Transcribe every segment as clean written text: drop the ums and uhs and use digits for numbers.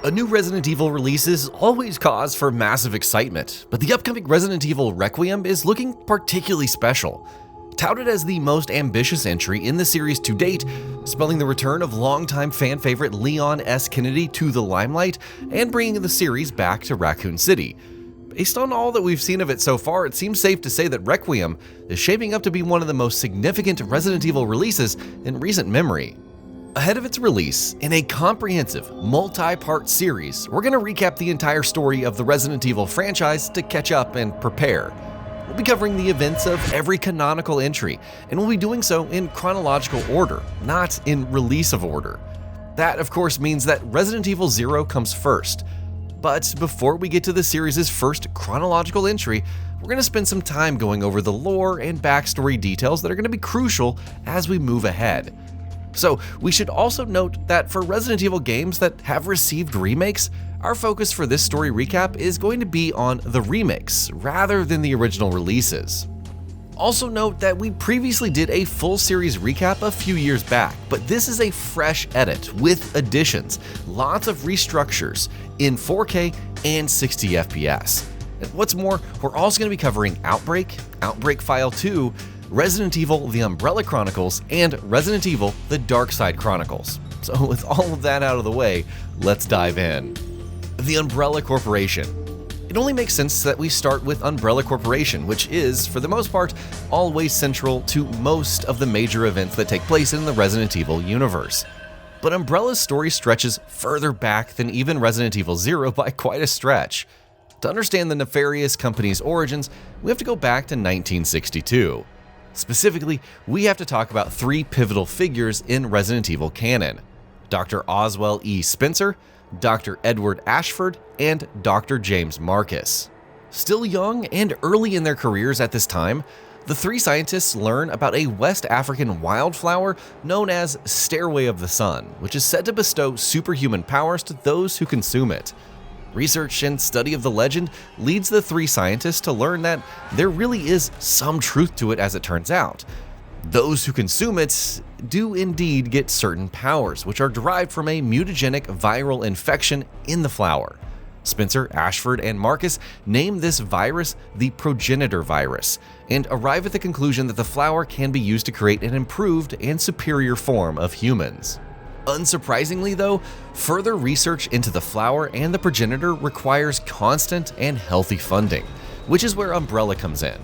A new Resident Evil release is always cause for massive excitement, but the upcoming Resident Evil Requiem is looking particularly special. Touted as the most ambitious entry in the series to date, spelling the return of longtime fan favorite Leon S. Kennedy to the limelight and bringing the series back to Raccoon City. Based on all that we've seen of it so far, it seems safe to say that Requiem is shaping up to be one of the most significant Resident Evil releases in recent memory. Ahead of its release, in a comprehensive, multi-part series, we're going to recap the entire story of the Resident Evil franchise to catch up and prepare. We'll be covering the events of every canonical entry, and we'll be doing so in chronological order, not in release of order. That, of course, means that Resident Evil 0 comes first. But before we get to the series' first chronological entry, we're going to spend some time going over the lore and backstory details that are going to be crucial as we move ahead. So, we should also note that for Resident Evil games that have received remakes, our focus for this story recap is going to be on the remakes rather than the original releases. Also note that we previously did a full series recap a few years back, but this is a fresh edit with additions, lots of restructures in 4K and 60 FPS. And what's more, we're also going to be covering Outbreak, Outbreak File 2, Resident Evil The Umbrella Chronicles, and Resident Evil The Dark Side Chronicles. So with all of that out of the way, let's dive in. The Umbrella Corporation. It only makes sense that we start with Umbrella Corporation, which is, for the most part, always central to most of the major events that take place in the Resident Evil universe. But Umbrella's story stretches further back than even Resident Evil 0 by quite a stretch. To understand the nefarious company's origins, we have to go back to 1962. Specifically, we have to talk about three pivotal figures in Resident Evil canon: Dr. Oswell E. Spencer, Dr. Edward Ashford, and Dr. James Marcus. Still young and early in their careers at this time, the three scientists learn about a West African wildflower known as Stairway of the Sun, which is said to bestow superhuman powers to those who consume it. Research and study of the legend leads the three scientists to learn that there really is some truth to it as it turns out. Those who consume it do indeed get certain powers, which are derived from a mutagenic viral infection in the flower. Spencer, Ashford, and Marcus name this virus the progenitor virus, and arrive at the conclusion that the flower can be used to create an improved and superior form of humans. Unsurprisingly though, further research into the flower and the progenitor requires constant and healthy funding, which is where Umbrella comes in.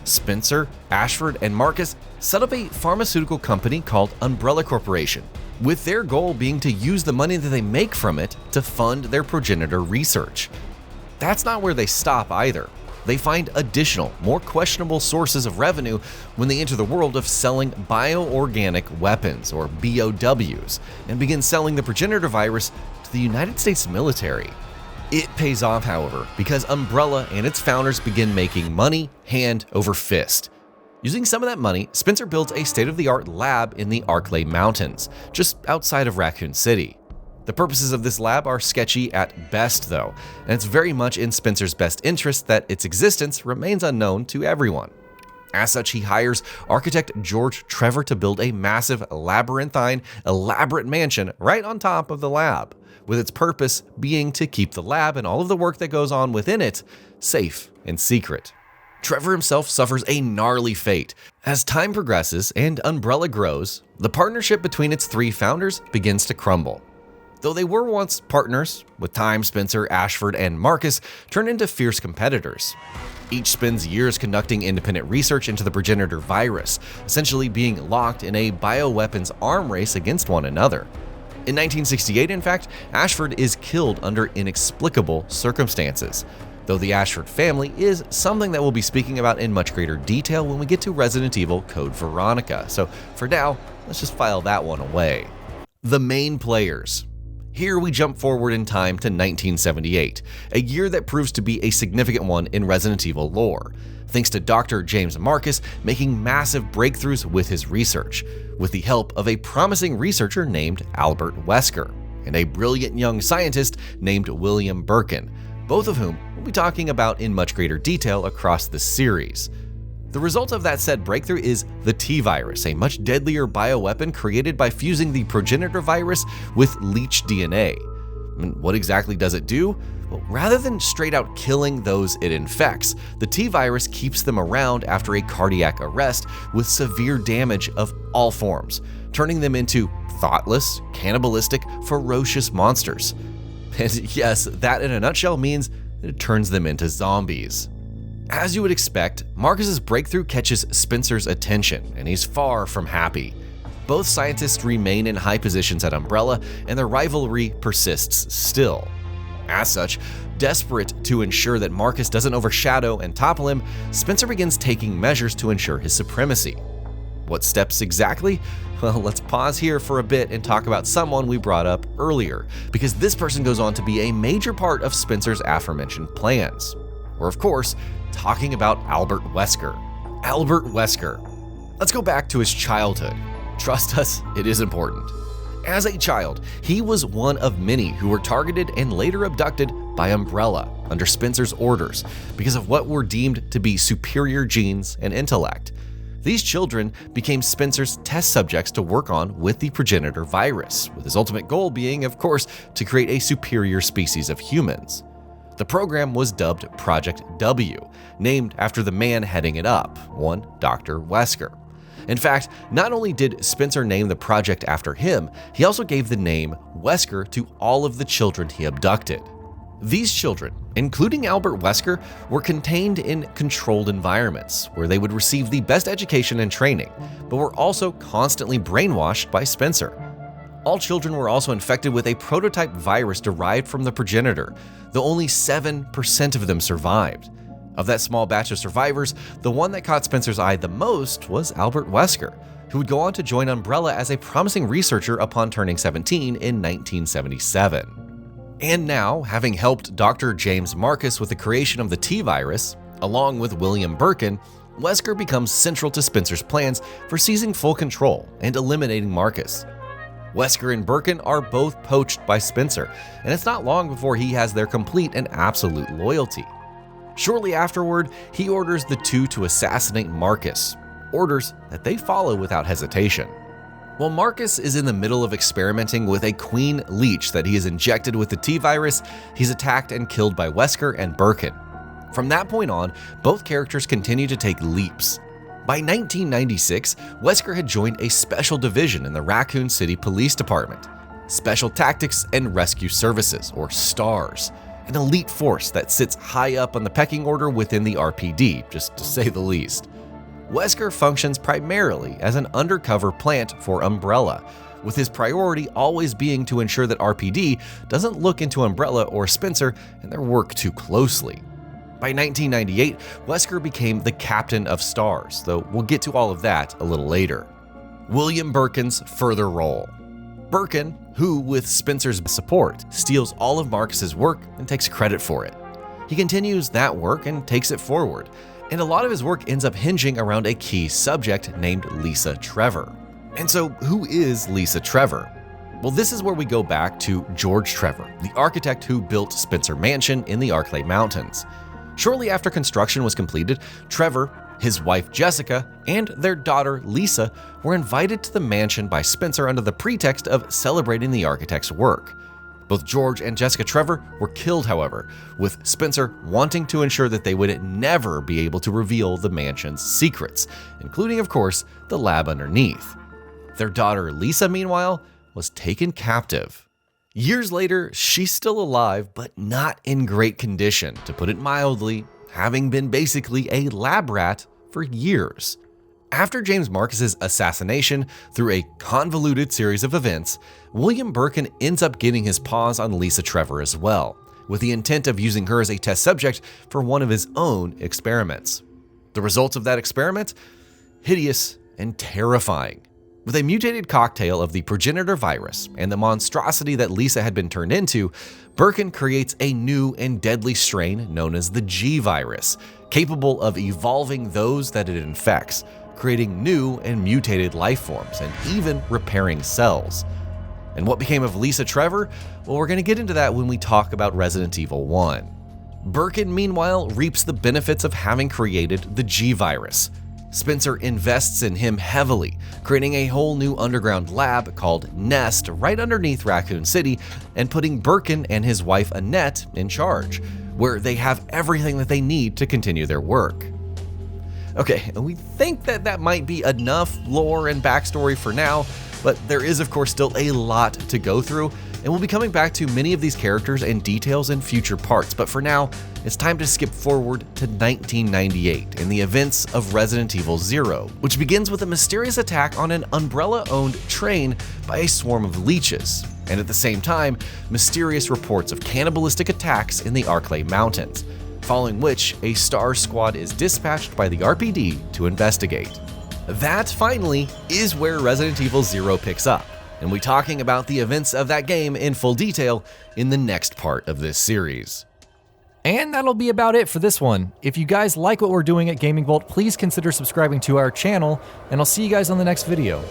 Spencer, Ashford, and Marcus set up a pharmaceutical company called Umbrella Corporation, with their goal being to use the money that they make from it to fund their progenitor research. That's not where they stop either. They find additional, more questionable sources of revenue when they enter the world of selling bioorganic weapons, or BOWs, and begin selling the progenitor virus to the United States military. It pays off, however, because Umbrella and its founders begin making money hand over fist. Using some of that money, Spencer builds a state-of-the-art lab in the Arklay Mountains, just outside of Raccoon City. The purposes of this lab are sketchy at best, though, and it's very much in Spencer's best interest that its existence remains unknown to everyone. As such, he hires architect George Trevor to build a massive, labyrinthine, elaborate mansion right on top of the lab, with its purpose being to keep the lab and all of the work that goes on within it safe and secret. Trevor himself suffers a gnarly fate. As time progresses and Umbrella grows, the partnership between its three founders begins to crumble. Though they were once partners, with time Spencer, Ashford, and Marcus turn into fierce competitors. Each spends years conducting independent research into the progenitor virus, essentially being locked in a bioweapons arm race against one another. In 1968, in fact, Ashford is killed under inexplicable circumstances, though the Ashford family is something that we'll be speaking about in much greater detail when we get to Resident Evil Code Veronica, so for now, let's just file that one away. The main players. Here we jump forward in time to 1978, a year that proves to be a significant one in Resident Evil lore, thanks to Dr. James Marcus making massive breakthroughs with his research, with the help of a promising researcher named Albert Wesker, and a brilliant young scientist named William Birkin, both of whom we'll be talking about in much greater detail across this series. The result of that said breakthrough is the T-virus, a much deadlier bioweapon created by fusing the progenitor virus with leech DNA. And what exactly does it do? Well, rather than straight out killing those it infects, the T-virus keeps them around after a cardiac arrest with severe damage of all forms, turning them into thoughtless, cannibalistic, ferocious monsters. And yes, that in a nutshell means that it turns them into zombies. As you would expect, Marcus's breakthrough catches Spencer's attention, and he's far from happy. Both scientists remain in high positions at Umbrella, and their rivalry persists still. As such, desperate to ensure that Marcus doesn't overshadow and topple him, Spencer begins taking measures to ensure his supremacy. What steps exactly? Well, let's pause here for a bit and talk about someone we brought up earlier, because this person goes on to be a major part of Spencer's aforementioned plans. We're, of course, talking about Albert Wesker. Albert Wesker. Let's go back to his childhood. Trust us, it is important. As a child, he was one of many who were targeted and later abducted by Umbrella under Spencer's orders because of what were deemed to be superior genes and intellect. These children became Spencer's test subjects to work on with the progenitor virus, with his ultimate goal being, of course, to create a superior species of humans. The program was dubbed Project W, named after the man heading it up, one Dr. Wesker. In fact, not only did Spencer name the project after him, he also gave the name Wesker to all of the children he abducted. These children, including Albert Wesker, were contained in controlled environments where they would receive the best education and training, but were also constantly brainwashed by Spencer. All children were also infected with a prototype virus derived from the progenitor, though only 7% of them survived. Of that small batch of survivors, the one that caught Spencer's eye the most was Albert Wesker, who would go on to join Umbrella as a promising researcher upon turning 17 in 1977. And now, having helped Dr. James Marcus with the creation of the T-virus, along with William Birkin, Wesker becomes central to Spencer's plans for seizing full control and eliminating Marcus. Wesker and Birkin are both poached by Spencer, and it's not long before he has their complete and absolute loyalty. Shortly afterward, he orders the two to assassinate Marcus, orders that they follow without hesitation. While Marcus is in the middle of experimenting with a queen leech that he has injected with the T-virus, he's attacked and killed by Wesker and Birkin. From that point on, both characters continue to take leaps. By 1996, Wesker had joined a special division in the Raccoon City Police Department, Special Tactics and Rescue Services, or STARS, an elite force that sits high up on the pecking order within the RPD, just to say the least. Wesker functions primarily as an undercover plant for Umbrella, with his priority always being to ensure that RPD doesn't look into Umbrella or Spencer and their work too closely. By 1998, Wesker became the captain of STARS, though we'll get to all of that a little later. William Birkin's further role. Birkin, who, with Spencer's support, steals all of Marcus's work and takes credit for it. He continues that work and takes it forward, and a lot of his work ends up hinging around a key subject named Lisa Trevor. And so, who is Lisa Trevor? Well, this is where we go back to George Trevor, the architect who built Spencer Mansion in the Arklay Mountains. Shortly after construction was completed, Trevor, his wife Jessica, and their daughter Lisa were invited to the mansion by Spencer under the pretext of celebrating the architect's work. Both George and Jessica Trevor were killed, however, with Spencer wanting to ensure that they would never be able to reveal the mansion's secrets, including, of course, the lab underneath. Their daughter Lisa, meanwhile, was taken captive. Years later, she's still alive, but not in great condition, to put it mildly, having been basically a lab rat for years. After James Marcus's assassination, through a convoluted series of events, William Birkin ends up getting his paws on Lisa Trevor as well, with the intent of using her as a test subject for one of his own experiments. The results of that experiment? Hideous and terrifying. With a mutated cocktail of the progenitor virus and the monstrosity that Lisa had been turned into, Birkin creates a new and deadly strain known as the G virus, capable of evolving those that it infects, creating new and mutated life forms, and even repairing cells. And what became of Lisa Trevor? Well, we're going to get into that when we talk about Resident Evil 1. Birkin, meanwhile, reaps the benefits of having created the G virus. Spencer invests in him heavily, creating a whole new underground lab called Nest right underneath Raccoon City and putting Birkin and his wife Annette in charge, where they have everything that they need to continue their work. Okay, we think that might be enough lore and backstory for now, but there is of course still a lot to go through, and we'll be coming back to many of these characters and details in future parts, but for now, it's time to skip forward to 1998 and the events of Resident Evil 0, which begins with a mysterious attack on an Umbrella-owned train by a swarm of leeches, and at the same time, mysterious reports of cannibalistic attacks in the Arklay Mountains, following which a STAR squad is dispatched by the RPD to investigate. That, finally, is where Resident Evil 0 picks up, and we'll be talking about the events of that game in full detail in the next part of this series. And that'll be about it for this one. If you guys like what we're doing at Gaming Vault, please consider subscribing to our channel, and I'll see you guys on the next video.